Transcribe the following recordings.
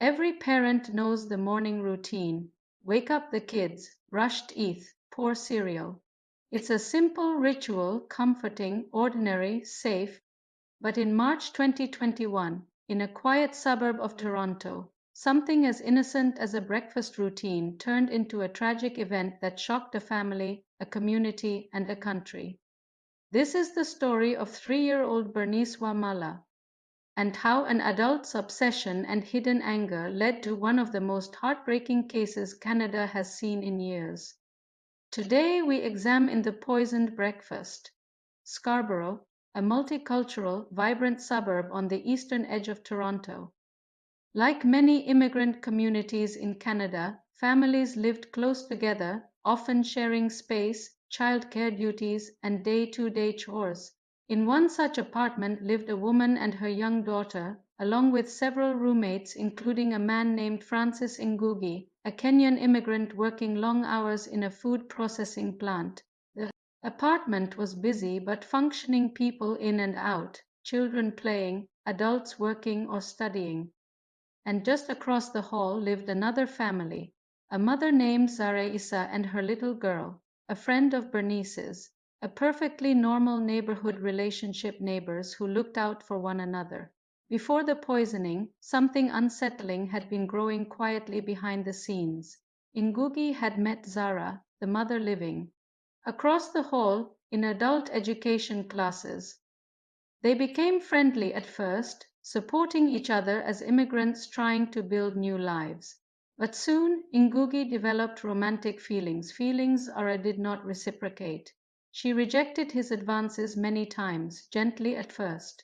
Every parent knows the morning routine. Wake up the kids, brush teeth, pour cereal. It's a simple ritual, comforting, ordinary, safe, but in March 2021, in a quiet suburb of Toronto, something as innocent as a breakfast routine turned into a tragic event that shocked a family, a community, and a country. This is the story of 3-year-old Bernice Wamala, and how an adult's obsession and hidden anger led to one of the most heartbreaking cases Canada has seen in years. Today we examine the poisoned breakfast. Scarborough, a multicultural, vibrant suburb on the eastern edge of Toronto. Like many immigrant communities in Canada, families lived close together, often sharing space, childcare duties, and day-to-day chores. In one such apartment lived a woman and her young daughter, along with several roommates, including a man named Francis Ngugi, a Kenyan immigrant working long hours in a food processing plant. The apartment was busy but functioning, people in and out, children playing, adults working or studying. And just across the hall lived another family, a mother named Zara Issa and her little girl, a friend of Bernice's, a perfectly normal neighborhood relationship, neighbors who looked out for one another. Before the poisoning, something unsettling had been growing quietly behind the scenes. Ngugi had met Zara, the mother living across the hall in adult education classes. They became friendly at first, supporting each other as immigrants trying to build new lives. But soon Ngugi developed romantic feelings. Zara did not reciprocate. She rejected his advances many times, gently at first,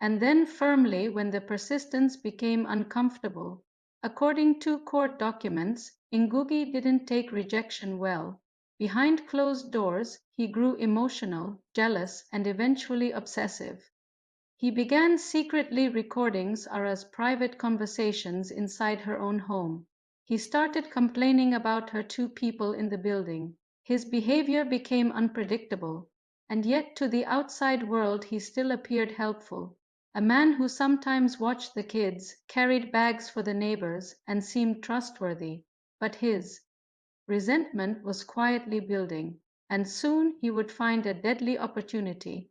and then firmly when the persistence became uncomfortable. According to court documents, Ngugi didn't take rejection well. Behind closed doors, he grew emotional, jealous, and eventually obsessive. He began secretly recording Zara's private conversations inside her own home. He started complaining about her to people in the building. His behavior became unpredictable, and yet to the outside world he still appeared helpful. A man who sometimes watched the kids, carried bags for the neighbors, and seemed trustworthy. But his resentment was quietly building, and soon he would find a deadly opportunity.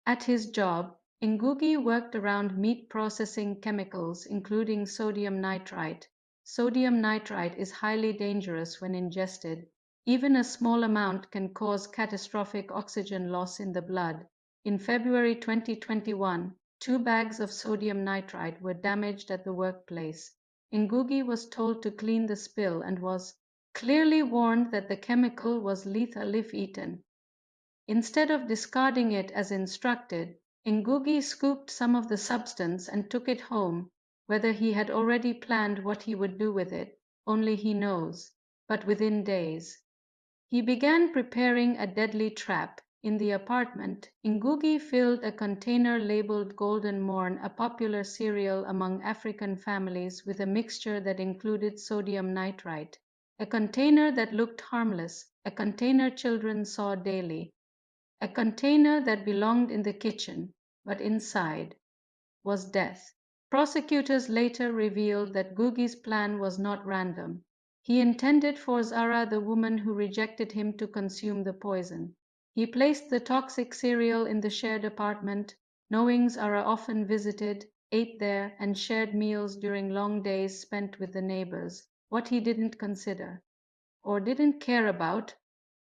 At his job, Ngugi worked around meat processing chemicals, including sodium nitrite. Sodium nitrite is highly dangerous when ingested. Even a small amount can cause catastrophic oxygen loss in the blood. In February 2021, 2 bags of sodium nitrite were damaged at the workplace. Ngugi was told to clean the spill and was clearly warned that the chemical was lethal if eaten. Instead of discarding it as instructed, Ngugi scooped some of the substance and took it home. Whether he had already planned what he would do with it, only he knows. But within days, he began preparing a deadly trap. In the apartment, Ngugi filled a container labeled Golden Morn, a popular cereal among African families, with a mixture that included sodium nitrite. A container that looked harmless, a container children saw daily, a container that belonged in the kitchen, but inside was death. Prosecutors later revealed that Ngugi's plan was not random. He intended for Zara, the woman who rejected him, to consume the poison. He placed the toxic cereal in the shared apartment, knowing Zara often visited, ate there, and shared meals during long days spent with the neighbors. What he didn't consider, or didn't care about,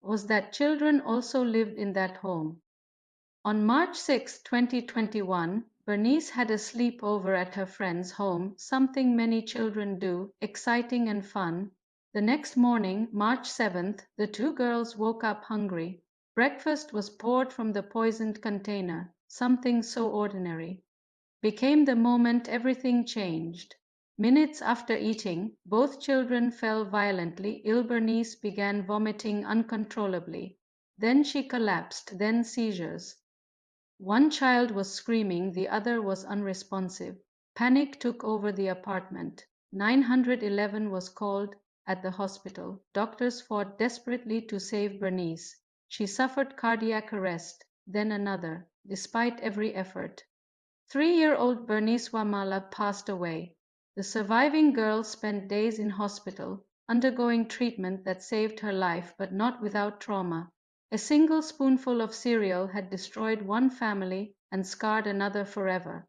was that children also lived in that home. On March 6, 2021, Bernice had a sleepover at her friend's home, something many children do, exciting and fun. The next morning, March 7th, the two girls woke up hungry. Breakfast was poured from the poisoned container. Something so ordinary became the moment everything changed. Minutes after eating, both children fell violently ill. Bernice began vomiting uncontrollably. Then she collapsed, then seizures. One child was screaming, the other was unresponsive. Panic took over the apartment. 911 was called at the hospital. Doctors fought desperately to save Bernice. She suffered cardiac arrest, then another, despite every effort. 3-year-old Bernice Wamala passed away. The surviving girl spent days in hospital, undergoing treatment that saved her life, but not without trauma. A single spoonful of cereal had destroyed one family and scarred another forever.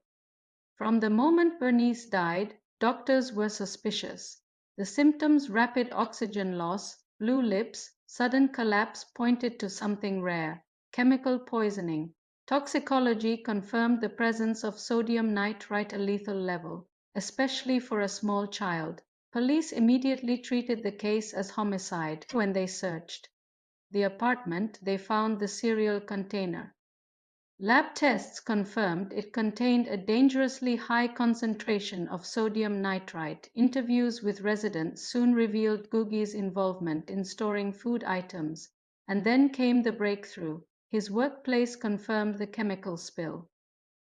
From the moment Bernice died, doctors were suspicious. The symptoms, rapid oxygen loss, blue lips, sudden collapse, pointed to something rare: chemical poisoning. Toxicology confirmed the presence of sodium nitrite, a lethal level, especially for a small child. Police immediately treated the case as homicide. When they searched the apartment, they found the cereal container. Lab tests confirmed it contained a dangerously high concentration of sodium nitrite. Interviews with residents soon revealed Ngugi's involvement in storing food items. And then came the breakthrough. His workplace confirmed the chemical spill,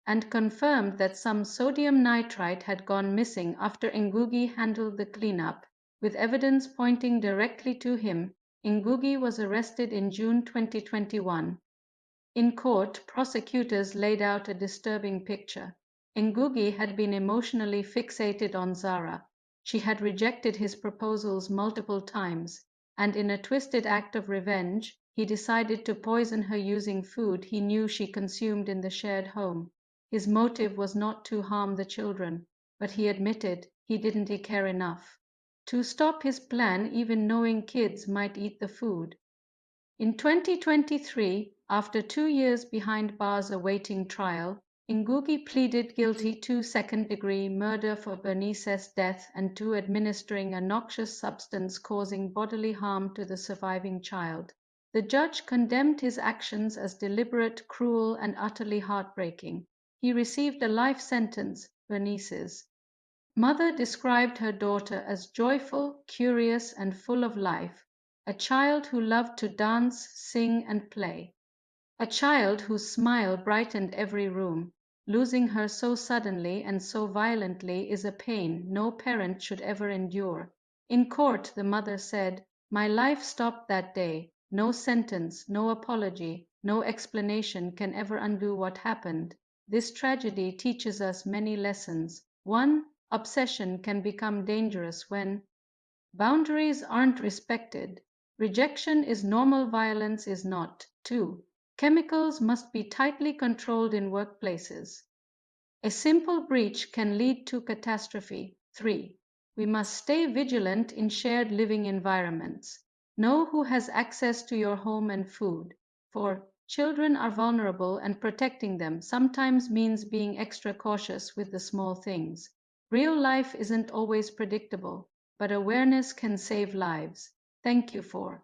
and confirmed that some sodium nitrite had gone missing after Ngugi handled the cleanup. With evidence pointing directly to him, Ngugi was arrested in June 2021. In court, prosecutors laid out a disturbing picture. Ngugi had been emotionally fixated on Zara. She had rejected his proposals multiple times, and in a twisted act of revenge, he decided to poison her using food he knew she consumed in the shared home. His motive was not to harm the children, but he admitted he didn't care enough to stop his plan, even knowing kids might eat the food. In 2023, after 2 years behind bars awaiting trial, Ngugi pleaded guilty to second-degree murder for Bernice's death and to administering a noxious substance causing bodily harm to the surviving child. The judge condemned his actions as deliberate, cruel, and utterly heartbreaking. He received a life sentence. Bernice's mother described her daughter as joyful, curious, and full of life, a child who loved to dance, sing, and play, a child whose smile brightened every room. Losing her so suddenly and so violently is a pain no parent should ever endure. In court, the mother said, "My life stopped that day. No sentence, no apology, no explanation can ever undo what happened. This tragedy teaches us many lessons. 1. Obsession can become dangerous when boundaries aren't respected. Rejection is normal, violence is not. 2. Chemicals must be tightly controlled in workplaces. A simple breach can lead to catastrophe. 3. We must stay vigilant in shared living environments. Know who has access to your home and food. 4. Children are vulnerable, and protecting them sometimes means being extra cautious with the small things. Real life isn't always predictable, but awareness can save lives. Thank you for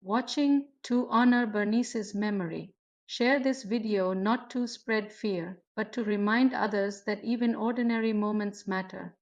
watching. To honor Bernice's memory, share this video not to spread fear, but to remind others that even ordinary moments matter.